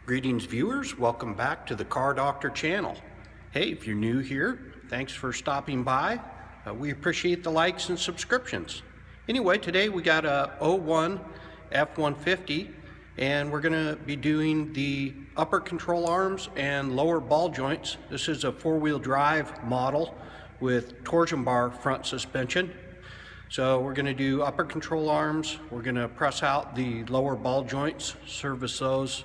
Greetings viewers, welcome back to the Car Doctor channel. Hey, if you're new here, thanks for stopping by. We appreciate the likes and subscriptions. Anyway, today we got a 01 F150 and we're going to be doing the upper control arms and lower ball joints. This is a four-wheel drive model with torsion bar front suspension. So we're going to do upper control arms, we're going to press out the lower ball joints, service those.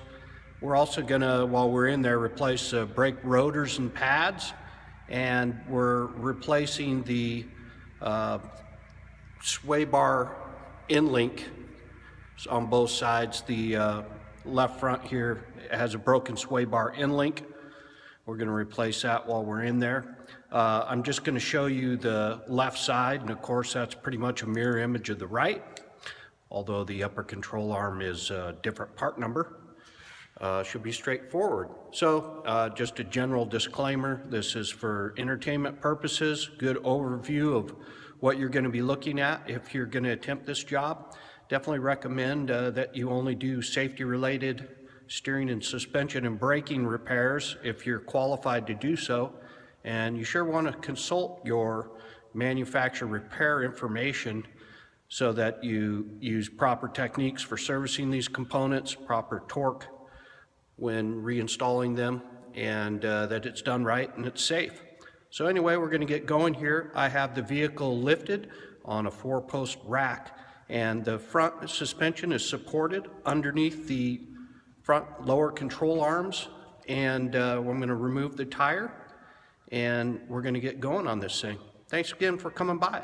We're also going to, while we're in there, replace brake rotors and pads, and we're replacing the sway bar in-link on both sides. The left front here has a broken sway bar in-link. We're going to replace that while we're in there. I'm just going to show you the left side, and of course that's pretty much a mirror image of the right, although the upper control arm is a different part number. Should be straightforward. So just a general disclaimer, this is for entertainment purposes, good overview of what you're going to be looking at if you're going to attempt this job. Definitely recommend that you only do safety related steering and suspension and braking repairs if you're qualified to do so. And you sure want to consult your manufacturer repair information so that you use proper techniques for servicing these components, proper torque when reinstalling them, and that it's done right and it's safe. So anyway, we're going to get going here. I have the vehicle lifted on a 4-post rack, and the front suspension is supported underneath the front lower control arms, and I'm going to remove the tire, and we're going to get going on this thing. Thanks again for coming by.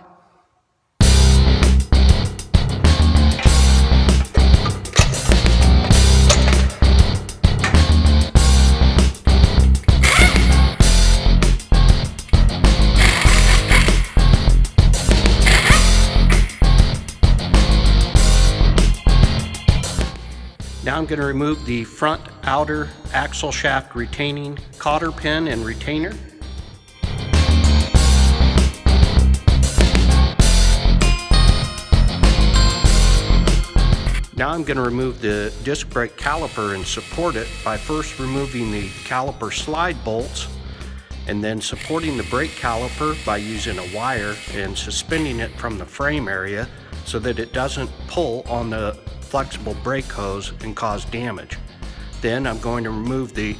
Now I'm going to remove the front outer axle shaft retaining cotter pin and retainer. Now I'm going to remove the disc brake caliper and support it by first removing the caliper slide bolts and then supporting the brake caliper by using a wire and suspending it from the frame area so that it doesn't pull on the flexible brake hose and cause damage. Then I'm going to remove the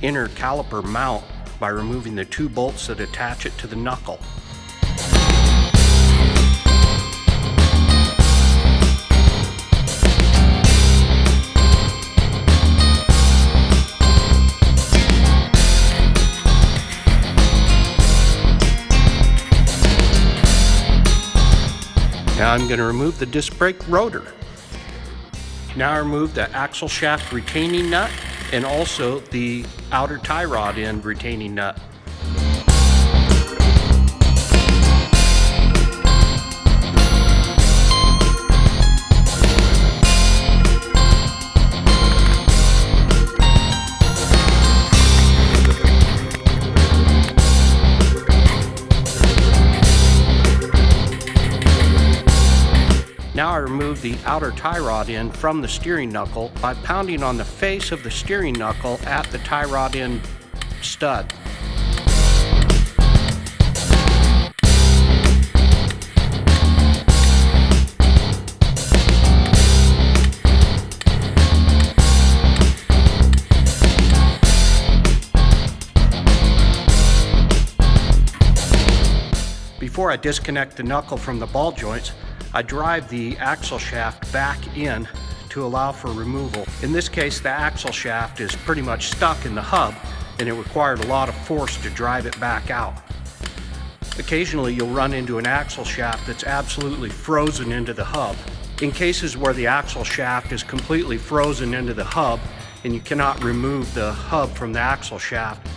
inner caliper mount by removing the 2 bolts that attach it to the knuckle. Now I'm going to remove the disc brake rotor. Now I remove the axle shaft retaining nut and also the outer tie rod end retaining nut. Now I remove the outer tie rod end from the steering knuckle by pounding on the face of the steering knuckle at the tie rod end stud. Before I disconnect the knuckle from the ball joints, I drive the axle shaft back in to allow for removal. In this case, the axle shaft is pretty much stuck in the hub and it required a lot of force to drive it back out. Occasionally you'll run into an axle shaft that's absolutely frozen into the hub. In cases where the axle shaft is completely frozen into the hub and you cannot remove the hub from the axle shaft,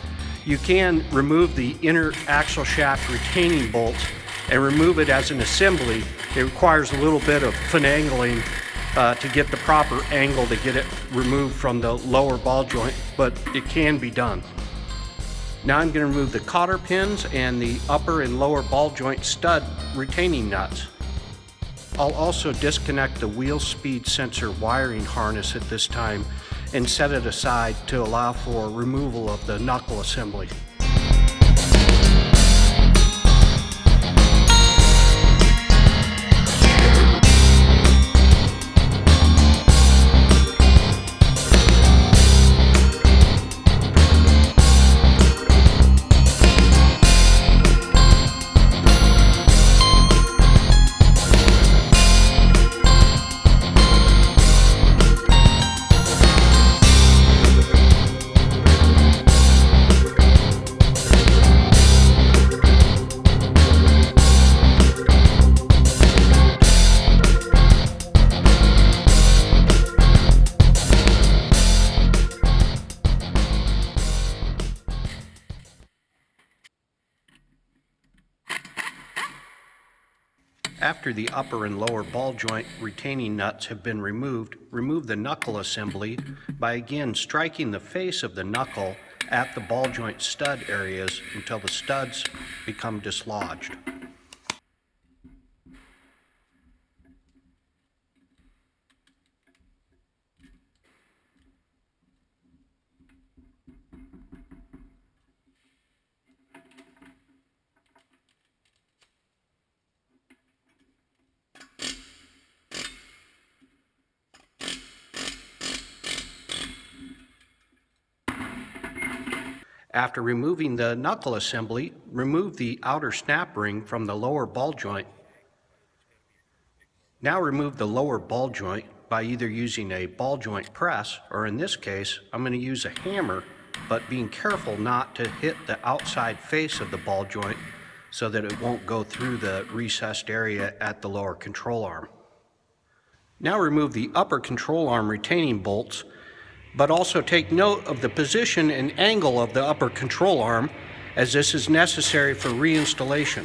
you can remove the inner axle shaft retaining bolts and remove it as an assembly. It requires a little bit of finagling to get the proper angle to get it removed from the lower ball joint, but it can be done. Now I'm going to remove the cotter pins and the upper and lower ball joint stud retaining nuts. I'll also disconnect the wheel speed sensor wiring harness at this time and set it aside to allow for removal of the knuckle assembly. After the upper and lower ball joint retaining nuts have been removed, remove the knuckle assembly by again striking the face of the knuckle at the ball joint stud areas until the studs become dislodged. After removing the knuckle assembly, remove the outer snap ring from the lower ball joint. Now remove the lower ball joint by either using a ball joint press, or in this case, I'm going to use a hammer, but being careful not to hit the outside face of the ball joint so that it won't go through the recessed area at the lower control arm. Now remove the upper control arm retaining bolts, but also take note of the position and angle of the upper control arm, as this is necessary for reinstallation.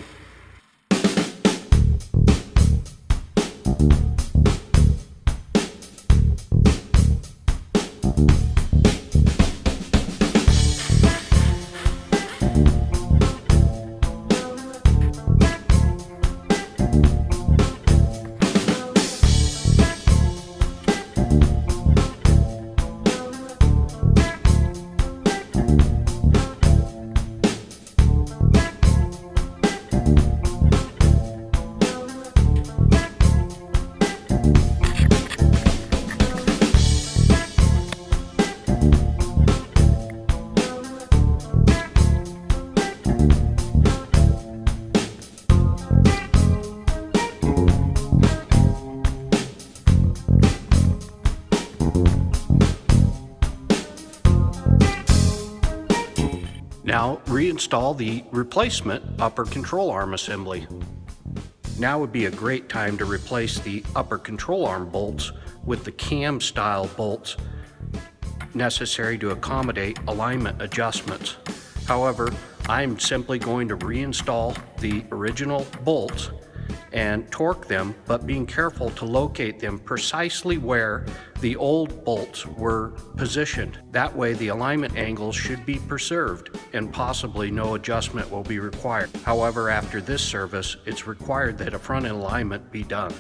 Now reinstall the replacement upper control arm assembly. Now would be a great time to replace the upper control arm bolts with the cam style bolts necessary to accommodate alignment adjustments. However, I'm simply going to reinstall the original bolts and torque them, but being careful to locate them precisely where the old bolts were positioned. That way the alignment angles should be preserved and possibly no adjustment will be required. However, after this service, it's required that a front end alignment be done.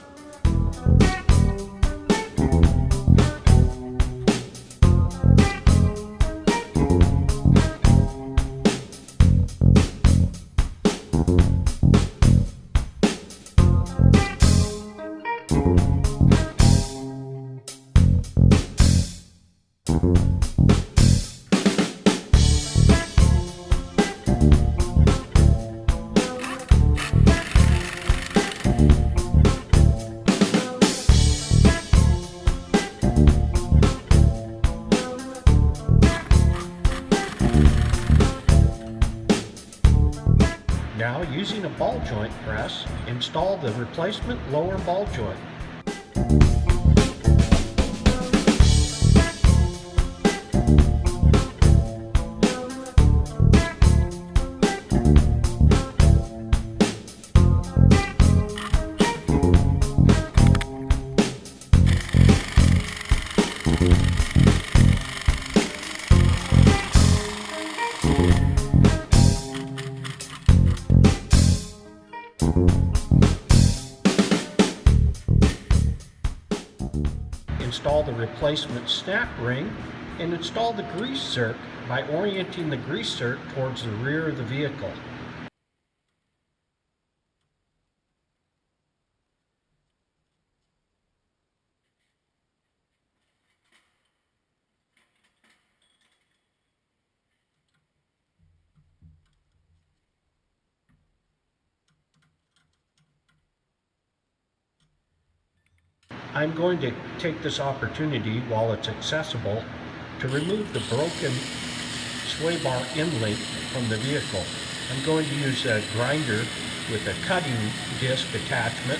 Now, using a ball joint press, install the replacement lower ball joint. Install the replacement snap ring and install the grease zerk by orienting the grease zerk towards the rear of the vehicle. I'm going to take this opportunity while it's accessible to remove the broken sway bar end link from the vehicle. I'm going to use a grinder with a cutting disc attachment,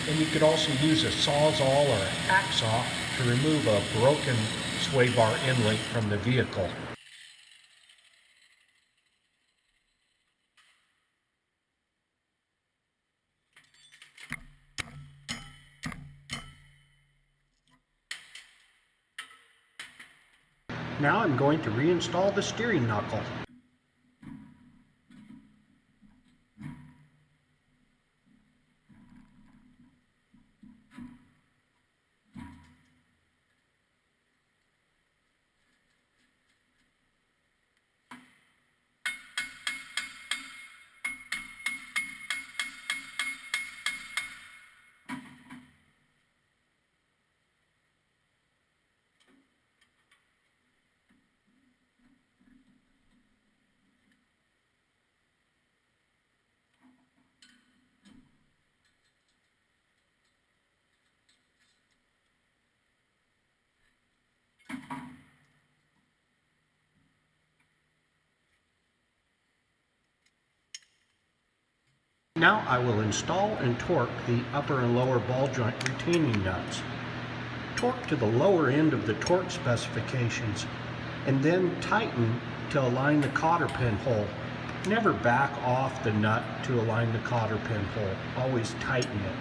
and you could also use a sawzall or a hacksaw to remove a broken sway bar end link from the vehicle. Now I'm going to reinstall the steering knuckle. Now I will install and torque the upper and lower ball joint retaining nuts. Torque to the lower end of the torque specifications, and then tighten to align the cotter pin hole. Never back off the nut to align the cotter pin hole. Always tighten it.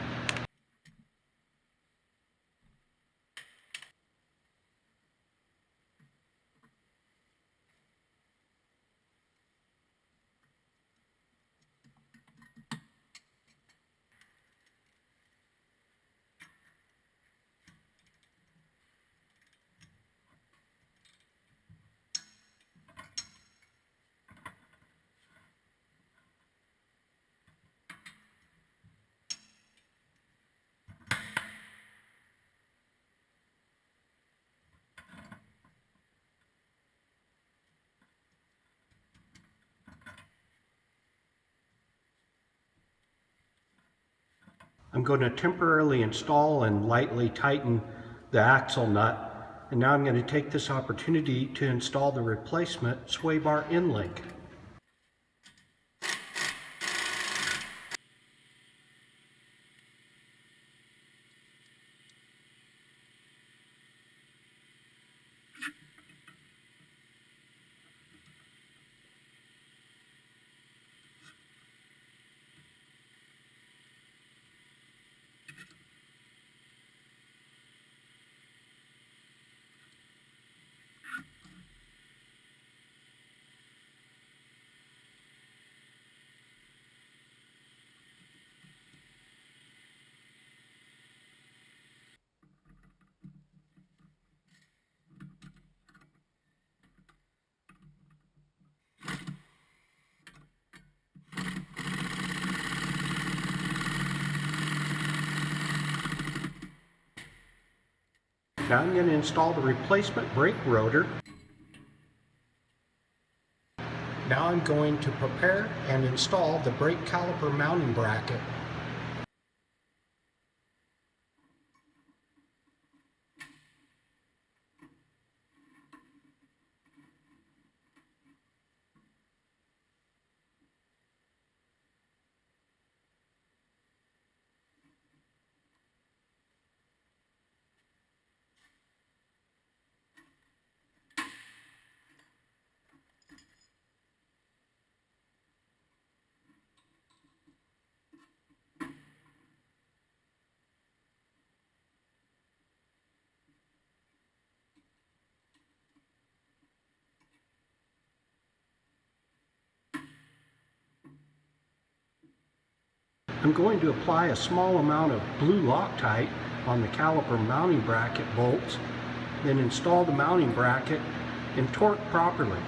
I'm going to temporarily install and lightly tighten the axle nut, and now I'm going to take this opportunity to install the replacement sway bar end link. Now I'm going to install the replacement brake rotor. Now I'm going to prepare and install the brake caliper mounting bracket. I'm going to apply a small amount of blue Loctite on the caliper mounting bracket bolts Then install the mounting bracket and torque properly.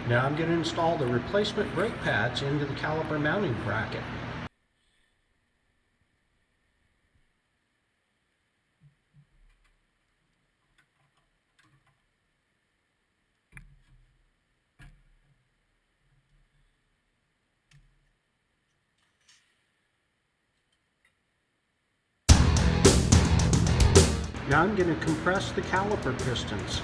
Now I'm going to install the replacement brake pads into the caliper mounting bracket. Now I'm going to compress the caliper pistons.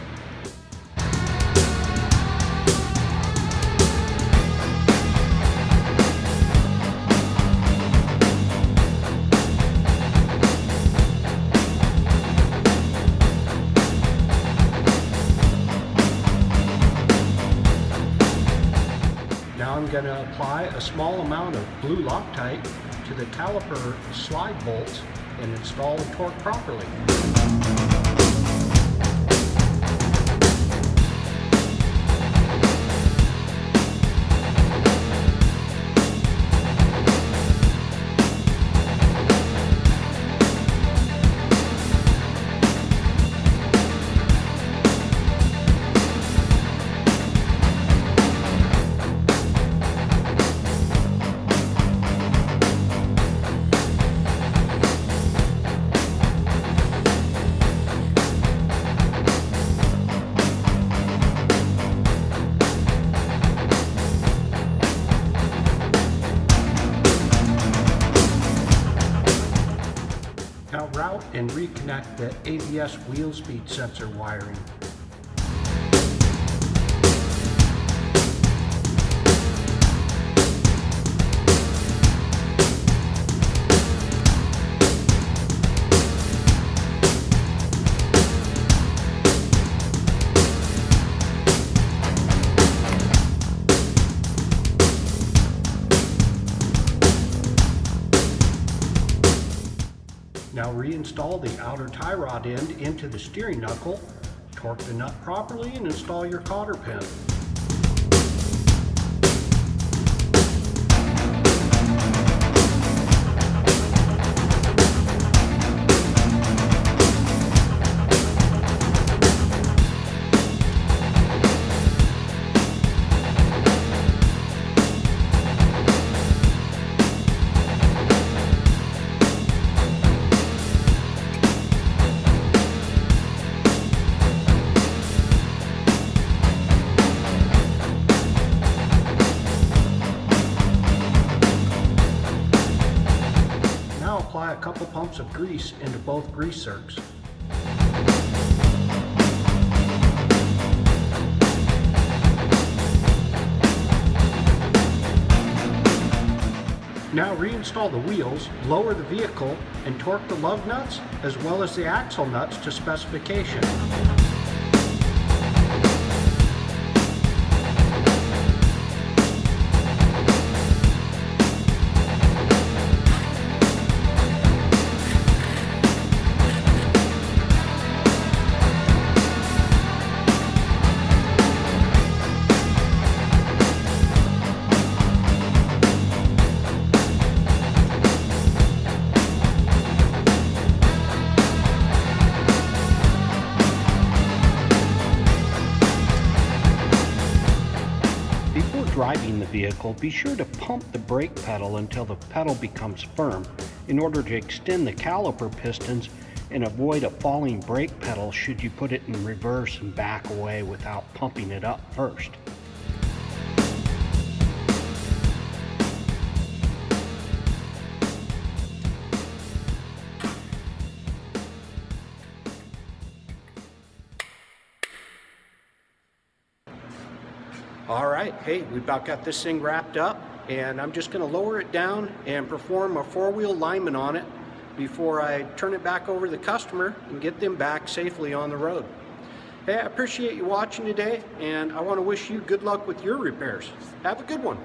Now I'm going to apply a small amount of blue Loctite to the caliper slide bolts and install the torque properly. Now route and reconnect the ABS wheel speed sensor wiring. Now reinstall the outer tie rod end into the steering knuckle, torque the nut properly, and install your cotter pin. Apply a couple pumps of grease into both grease zerks. Now reinstall the wheels, lower the vehicle, and torque the lug nuts as well as the axle nuts to specification. Driving the vehicle, be sure to pump the brake pedal until the pedal becomes firm in order to extend the caliper pistons and avoid a falling brake pedal should you put it in reverse and back away without pumping it up first. All right, hey, we've about got this thing wrapped up, and I'm just going to lower it down and perform a four-wheel alignment on it before I turn it back over to the customer and get them back safely on the road. Hey, I appreciate you watching today, and I want to wish you good luck with your repairs. Have a good one.